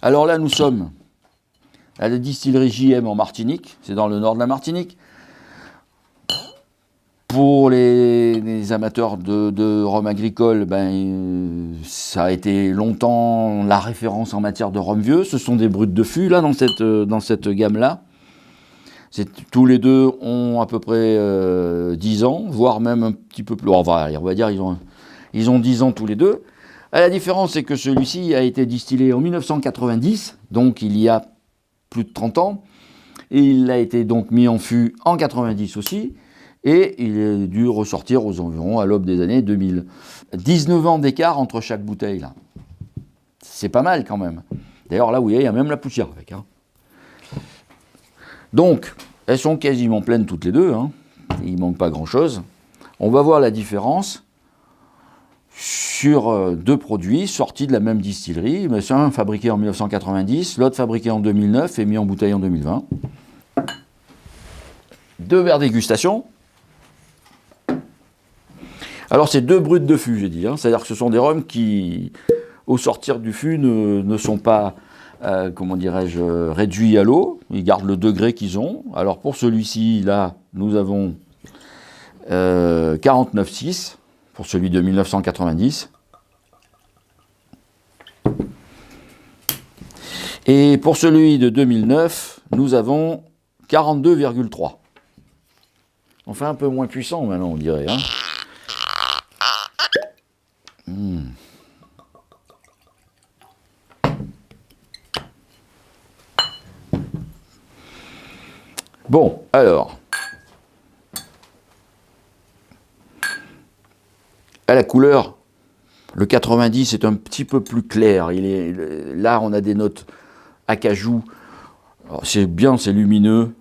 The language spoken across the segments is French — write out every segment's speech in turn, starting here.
Alors là, nous sommes à la distillerie JM en Martinique, c'est dans le nord de la Martinique. Pour les amateurs de rhum agricole, ça a été longtemps la référence en matière de rhum vieux. Ce sont des brutes de fût là dans cette gamme-là. Tous les deux ont à peu près 10 ans, voire même un petit peu plus. On va dire ils ont 10 ans tous les deux. La différence, c'est que celui-ci a été distillé en 1990, donc il y a plus de 30 ans. Et il a été donc mis en fût en 90 aussi. Et il a dû ressortir aux environs à l'aube des années 2000. 19 ans d'écart entre chaque bouteille, là. C'est pas mal quand même. D'ailleurs, là, vous voyez, il y a même la poussière avec. Hein. Donc, elles sont quasiment pleines toutes les deux. Hein. Il ne manque pas grand-chose. On va voir la différence sur deux produits sortis de la même distillerie. Mais c'est un fabriqué en 1990, l'autre fabriqué en 2009 et mis en bouteille en 2020. Deux verres dégustation. Alors, c'est deux brutes de fût, j'ai dit. Hein. C'est-à-dire que ce sont des rhums qui, au sortir du fût, ne sont pas, comment dirais-je, réduits à l'eau. Ils gardent le degré qu'ils ont. Alors, pour celui-ci, là, nous avons 49,6 pour celui de 1990. Et pour celui de 2009, nous avons 42,3. On fait un peu moins puissant maintenant, on dirait. Hein. Bon, alors, à la couleur, le 90 est un petit peu plus clair. Là, on a des notes acajou. C'est bien, c'est lumineux.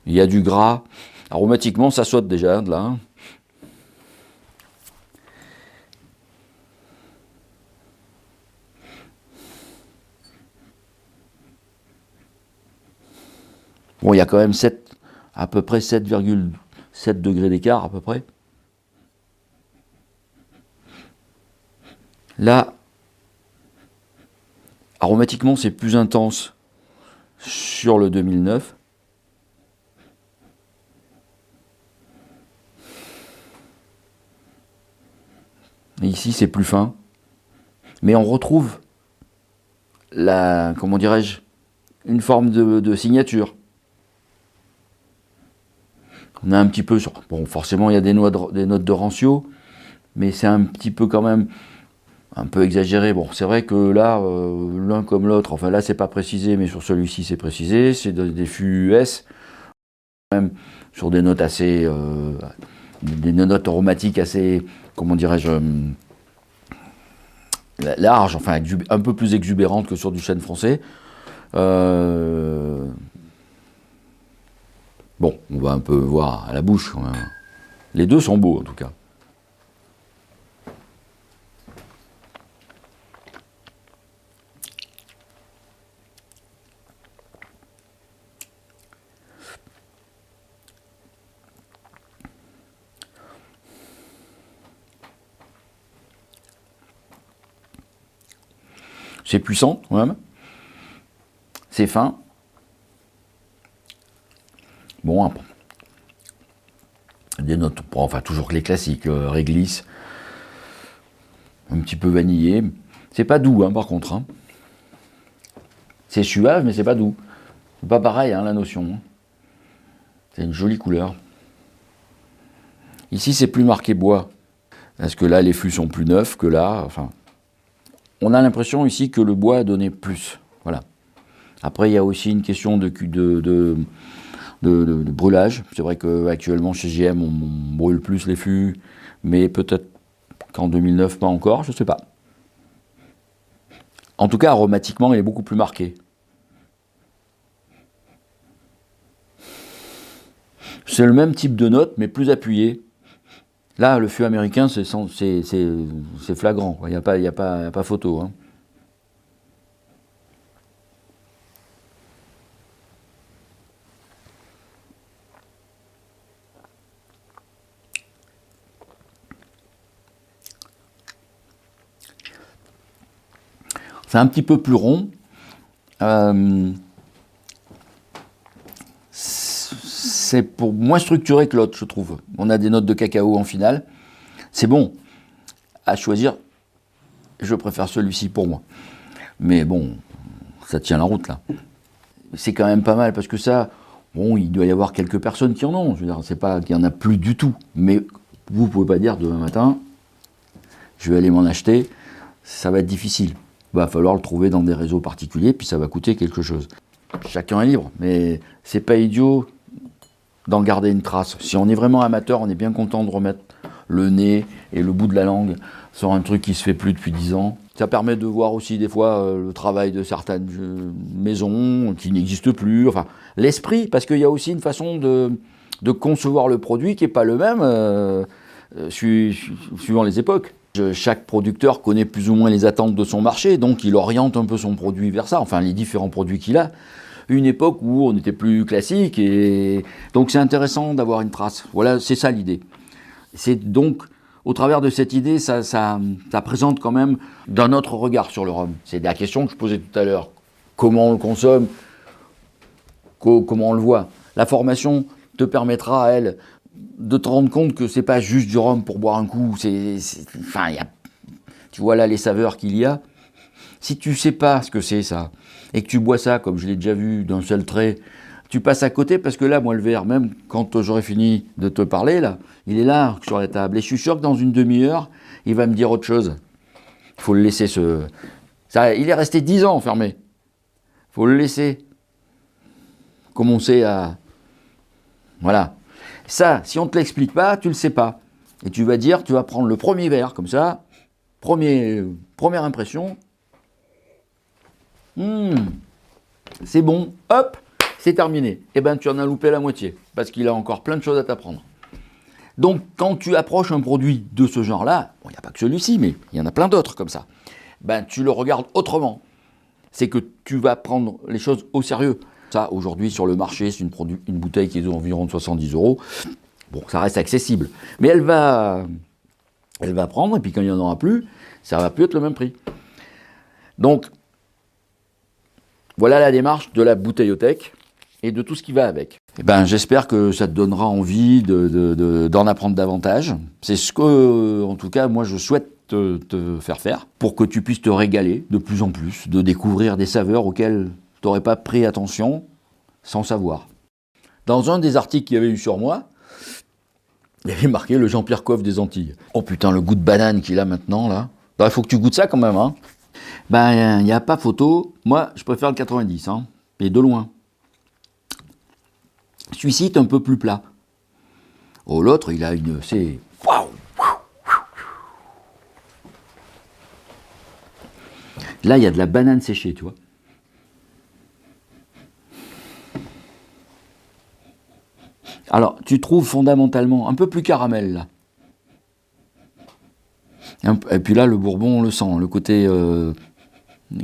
Il y a du gras. Aromatiquement, ça saute déjà de là. Bon, il y a quand même à peu près 7,7 degrés d'écart, à peu près. Là, aromatiquement, c'est plus intense sur le 2009. Et ici, c'est plus fin. Mais on retrouve comment dirais-je, une forme de signature. On a un petit peu bon, forcément, il y a des notes de rancio, mais c'est un petit peu quand même un peu exagéré. Bon, c'est vrai que là, l'un comme l'autre, enfin là, c'est pas précisé, mais sur celui-ci, c'est précisé. C'est des fûts US, même sur des notes assez, des notes aromatiques assez, comment dirais-je, larges, enfin un peu plus exubérantes que sur du chêne français. Bon, on va un peu voir à la bouche quand même. Les deux sont beaux en tout cas. C'est puissant quand même. C'est fin. Bon, des notes, enfin toujours les classiques, réglisse, un petit peu vanillé. C'est pas doux hein, par contre. Hein. C'est suave mais c'est pas doux. C'est pas pareil hein, la notion. Hein. C'est une jolie couleur. Ici c'est plus marqué bois. Parce que là les fûts sont plus neufs que là. Enfin, on a l'impression ici que le bois a donné plus. Voilà. Après il y a aussi une question de brûlage. C'est vrai qu'actuellement chez JM on brûle plus les fûts, mais peut-être qu'en 2009 pas encore, je sais pas. En tout cas aromatiquement il est beaucoup plus marqué. C'est le même type de note mais plus appuyé. Là le fût américain c'est flagrant, il n'y a pas photo. Hein. C'est un petit peu plus rond. C'est pour moins structuré que l'autre, je trouve. On a des notes de cacao en finale. C'est bon. À choisir, je préfère celui-ci pour moi. Mais bon, ça tient la route, là. C'est quand même pas mal, parce que ça, bon, il doit y avoir quelques personnes qui en ont. Je veux dire, c'est pas qu'il y en a plus du tout. Mais vous pouvez pas dire demain matin, je vais aller m'en acheter. Ça va être difficile. Il va falloir le trouver dans des réseaux particuliers, puis ça va coûter quelque chose. Chacun est libre, mais c'est pas idiot d'en garder une trace. Si on est vraiment amateur, on est bien content de remettre le nez et le bout de la langue sur un truc qui se fait plus depuis 10 ans. Ça permet de voir aussi des fois le travail de certaines maisons qui n'existent plus, enfin l'esprit, parce qu'il y a aussi une façon de concevoir le produit qui n'est pas le même suivant les époques. Chaque producteur connaît plus ou moins les attentes de son marché, donc il oriente un peu son produit vers ça, enfin les différents produits qu'il a. Une époque où on était plus classique, et donc c'est intéressant d'avoir une trace. Voilà, c'est ça l'idée. C'est donc, au travers de cette idée, ça présente quand même d'un autre regard sur le rhum. C'est la question que je posais tout à l'heure. Comment on le consomme, comment on le voit. La formation te permettra, elle, de te rendre compte que c'est pas juste du rhum pour boire un coup. Enfin, tu vois là les saveurs qu'il y a. Si tu sais pas ce que c'est ça, et que tu bois ça, comme je l'ai déjà vu d'un seul trait, tu passes à côté, parce que là, moi, le verre, même quand j'aurai fini de te parler, là, il est là, sur la table. Et je suis sûr que dans une demi-heure, il va me dire autre chose. Il faut le laisser il est resté 10 ans enfermé. Il faut le laisser commencer à... Voilà. Ça, si on ne te l'explique pas, tu ne le sais pas. Et tu vas prendre le premier verre, comme ça, première impression. C'est bon, hop, c'est terminé. Eh bien, tu en as loupé la moitié, parce qu'il a encore plein de choses à t'apprendre. Donc, quand tu approches un produit de ce genre-là, bon, il n'y a pas que celui-ci, mais il y en a plein d'autres comme ça, ben, tu le regardes autrement. C'est que tu vas prendre les choses au sérieux. Ça, aujourd'hui, sur le marché, c'est une bouteille qui est environ de 70 €. Bon, ça reste accessible. Mais elle va prendre, et puis quand il n'y en aura plus, ça ne va plus être le même prix. Donc, voilà la démarche de la bouteillothèque et de tout ce qui va avec. Eh ben, j'espère que ça te donnera envie d'en apprendre davantage. C'est ce que, en tout cas, moi, je souhaite te faire pour que tu puisses te régaler de plus en plus, de découvrir des saveurs auxquelles tu n'aurais pas pris attention sans savoir. Dans un des articles qu'il y avait eu sur moi, il y avait marqué le Jean-Pierre Coff des Antilles. Oh putain, le goût de banane qu'il a maintenant, là. Il faut que tu goûtes ça quand même, hein. Ben, il n'y a pas photo. Moi, je préfère le 90, hein, et de loin. Celui-ci est un peu plus plat. Oh, l'autre, il a une... C'est... Waouh! Là, il y a de la banane séchée, tu vois. Alors, tu trouves fondamentalement un peu plus caramel, là. Et puis là, le bourbon, on le sent. Le côté...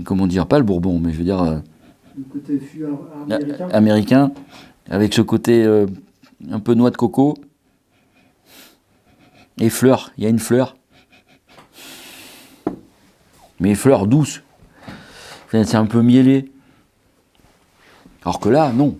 comment dire, pas le bourbon, mais je veux dire... le côté fût américain. Américain, avec ce côté un peu noix de coco. Et fleurs, il y a une fleur. Mais fleur douce. C'est un peu mielé. Alors que là, non.